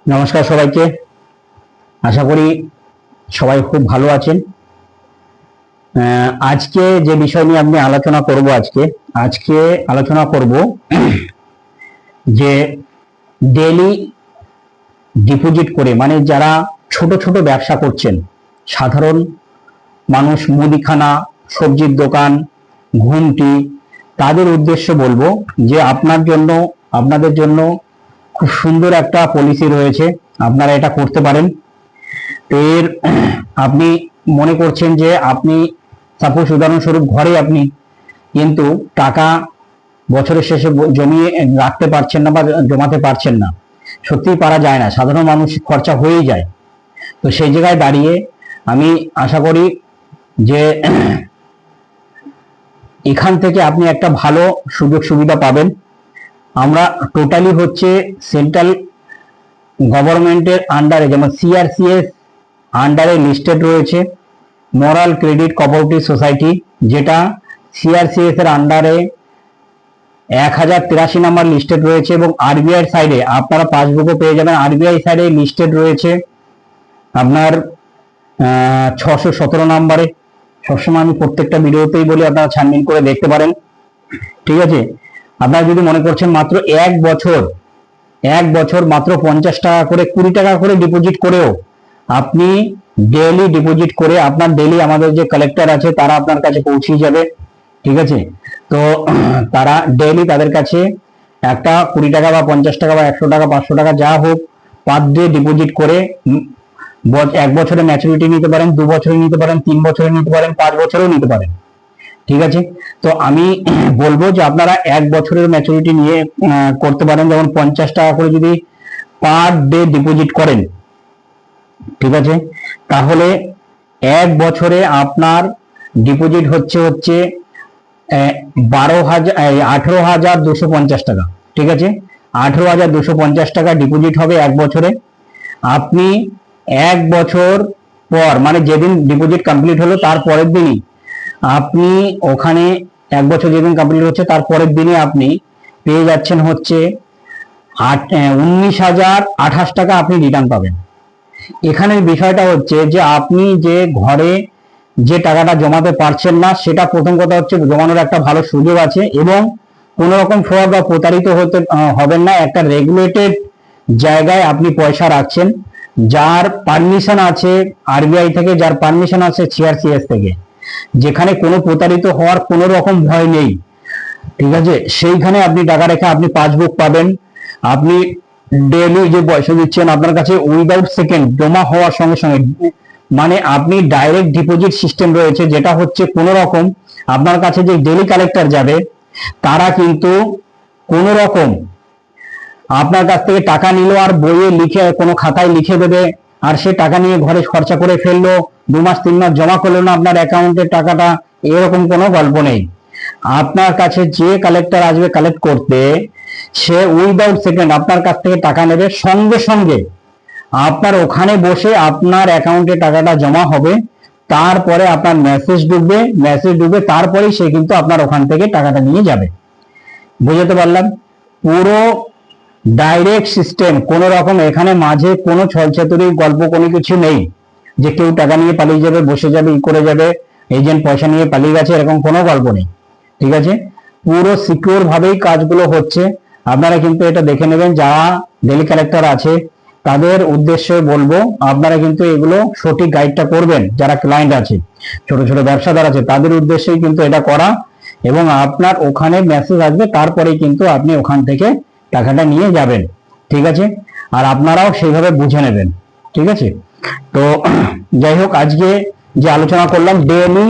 নমস্কার সবাইকে। আশা করি সবাই খুব ভালো আছেন। আজকে যে বিষয় নিয়ে আমি আলোচনা করব আজকে আলোচনা করব যে ডেইলি ডিপোজিট করে, মানে যারা ছোট ছোট ব্যবসা করছেন, সাধারণ মানুষ, মুদিখানা, সবজির দোকান, ঘুমটি, তাদের উদ্দেশ্যে বলবো যে আপনাদের জন্য খুব সুন্দর একটা পলিসি রয়েছে। আপনারা এটা করতে পারেন। এর আপনি মনে করছেন যে আপনি সাপোজ উদাহরণস্বরূপ ঘরে আপনি কিন্তু টাকা বছরের শেষে জমিয়ে রাখতে পারছেন না বা জমাতে পারছেন না, সত্যিই পারা যায় না, সাধারণ মানুষ খরচা হয়েই যায়। তো সেই জায়গায় দাঁড়িয়ে আমি আশা করি যে এখান থেকে আপনি একটা ভালো সুযোগ সুবিধা পাবেন। আমরা টোটালি হচ্ছে সেন্ট্রাল গভর্নমেন্টের আন্ডারে, যেমন সিআরসিএস আন্ডারে লিস্টেড রয়েছে মরাল ক্রেডিট কোঅপারেটিভ সোসাইটি, যেটা সিআরসিএস এর আন্ডারে 1083 নাম্বার লিস্টেড রয়েছে, এবং আরবিআই সাইডে আপনারা পাসবুকও পেয়ে যাবেন। আরবিআই সাইডে লিস্টেড রয়েছে আপনার 617 নাম্বারে। সবসময় আমি প্রত্যেকটা ভিডিওতেই বলি আপনারা ছানবিন করে দেখতে পারেন, ঠিক আছে। আপনারা যদি মনে করছেন মাত্র এক বছর মাত্র 50 টাকা করে, 20 টাকা করে ডিপোজিট করেও আপনি ডেইলি ডিপোজিট করে আপনার ডেইলি আমাদের যে কালেক্টর আছে তারা আপনার কাছে পৌঁছে যাবে, ঠিক আছে। তো তারা ডেইলি তাদের কাছে একটা 20 টাকা বা 50 টাকা বা 100 টাকা 500 টাকা যা হোক পার ডে ডিপোজিট করে 1 বছরে ম্যাচুরিটি নিতে পারেন, 2 বছরে নিতে পারেন, 3 বছরে নিতে পারেন, 5 বছরেও নিতে পারেন, ঠিক আছে। তো আমি বলবো যে আপনারা 1 বছরের ম্যাচুরিটি নিয়ে করতে পারেন। যেমন 50 টাকা করে যদি পার ডে ডিপোজিট করেন, ঠিক আছে, তাহলে 1 বছরে আপনার ডিপোজিট হচ্ছে 18,250 টাকা, ঠিক আছে। 18,250 টাকা ডিপোজিট হবে 1 বছরে। আপনি 1 বছর পর, মানে যেদিন ডিপোজিট কমপ্লিট হলো তার পরের দিনই আপনি ওখানে, 1 বছর যেদিন কমপ্লিট হচ্ছে তার পরের দিনে আপনি পেয়ে যাচ্ছেন হচ্ছে 19,028 টাকা আপনি রিটার্ন পাবেন। এখানের বিষয়টা হচ্ছে যে আপনি যে ঘরে যে টাকাটা জমাতে পারছেন না, সেটা প্রথম কথা হচ্ছে জমানোর একটা ভালো সুযোগ আছে, এবং কোন রকম ফ্রড বা প্রতারিত হবেন না। একটা রেগুলেটেড জায়গায় আপনি পয়সা রাখছেন, যার পারমিশন আছে আরবিআই থেকে, যার পারমিশন আছে সিআরসিএস থেকে, যেখানে কোনো প্রতারিত হওয়ার কোনো রকম ভয় নেই, ঠিক আছে। সেইখানে আপনি টাকা রেখে আপনি পাসবুক পাবেন। আপনি ডেইলি যে পয়সা দিচ্ছেন আপনার কাছে উইদাউট সেকেন্ড জমা হওয়ার সঙ্গে সঙ্গে, মানে আপনি ডাইরেক্ট ডিপোজিট সিস্টেম রয়েছে, যেটা হচ্ছে কোনো রকম আপনার কাছে যে ডেইলি কালেক্টর যাবে তারা কিন্তু কোনো রকম আপনার কাছ থেকে টাকা নিল আর বইয়ে লিখে কোনো খাতায় লিখে দেবে, আর সে টাকা নিয়ে ঘরে খরচা করে ফেললো, 2 মাস 3 মাস জমা করলো না আপনার অ্যাকাউন্টে টাকাটা, এরকম কোনো গল্প নেই। আপনার কাছে যে কালেক্টর আসবে কালেক্ট করতে, সে উইদাউট সেকেন্ড আপনার কাছ থেকে টাকা নেবে, সঙ্গে সঙ্গে আপনার ওখানে বসে আপনার অ্যাকাউন্টে টাকাটা জমা হবে, তারপরে আপনার মেসেজ ঢুকবে, তারপরেই সে কিন্তু আপনার ওখান থেকে টাকাটা নিয়ে যাবে। বুঝতে পারলাম? পুরো ডাইরেক্ট সিস্টেম, কোন রকম এখানে মাঝে কোনো ছলচাতুরির গল্প কোনো কিছু নেই যে কেউ টাকা নিয়ে পালিয়ে যাবে, বসে যাবে, করে যাবে, এজেন্ট পয়সা নিয়ে পালিয়ে গেছে, এরকম কোনো গল্প নেই, ঠিক আছে। পুরো সিকিউর ভাবেই কাজগুলো হচ্ছে। আপনারা কিন্তু এটা দেখে নেবেন, যারা ডেলি কালেক্টর আছে তাদের উদ্দেশ্যে বলবো আপনারা কিন্তু এগুলো সঠিক গাইডটা করবেন। যারা ক্লায়েন্ট আছে, ছোট ছোট ব্যবসাদার আছে, তাদের উদ্দেশ্যেই কিন্তু এটা করা, এবং আপনার ওখানে মেসেজ আসবে, তারপরেই কিন্তু আপনি ওখান থেকে টাকাটা নিয়ে যাবেন, ঠিক আছে। আর আপনারাও সেইভাবে বুঝে নেবেন, ঠিক আছে। তো যাই হোক, আজকে যে আলোচনা করলাম, ডেইলি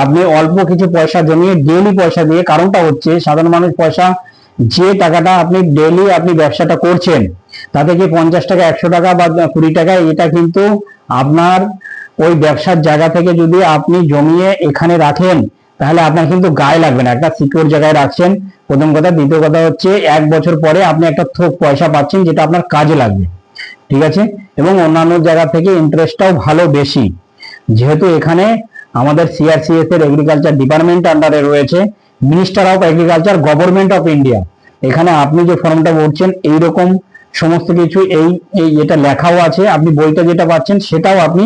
আপনি অল্প কিছু পয়সা জমিয়ে ডেইলি পয়সা দিয়ে, কারণটা হচ্ছে সাধারণ মানুষ পয়সা, যে টাকাটা আপনি ডেইলি আপনি ব্যবসাটা করছেন, তাতে কি 50 টাকা 100 টাকা বা 20 টাকা, এটা কিন্তু আপনার ওই ব্যবসার জায়গা থেকে যদি আপনি জমিয়ে এখানে রাখেন, তাহলে আপনার কিন্তু গায়ে লাগবে না। একটা সিকিউর জায়গায় রাখছেন, প্রথম কথা। দ্বিতীয় কথা হচ্ছে 1 বছর পরে আপনি একটা থোক পয়সা পাচ্ছেন, যেটা আপনার কাজে লাগবে, ঠিক আছে। এবং অন্যান্য জায়গা থেকে ইন্টারেস্টটাও ভালো বেশি, যেহেতু এখানে আমাদের সিআরসিএস এর এগ্রিকালচার ডিপার্টমেন্ট আন্ডারে রয়েছে minister of agriculture, government of India. এখানে আপনি যে ফর্মটা ভরছেন এইরকম সমস্ত কিছু এই এই এটা লেখাও আছে, আপনি বইটা যেটা পাচ্ছেন সেটাও আপনি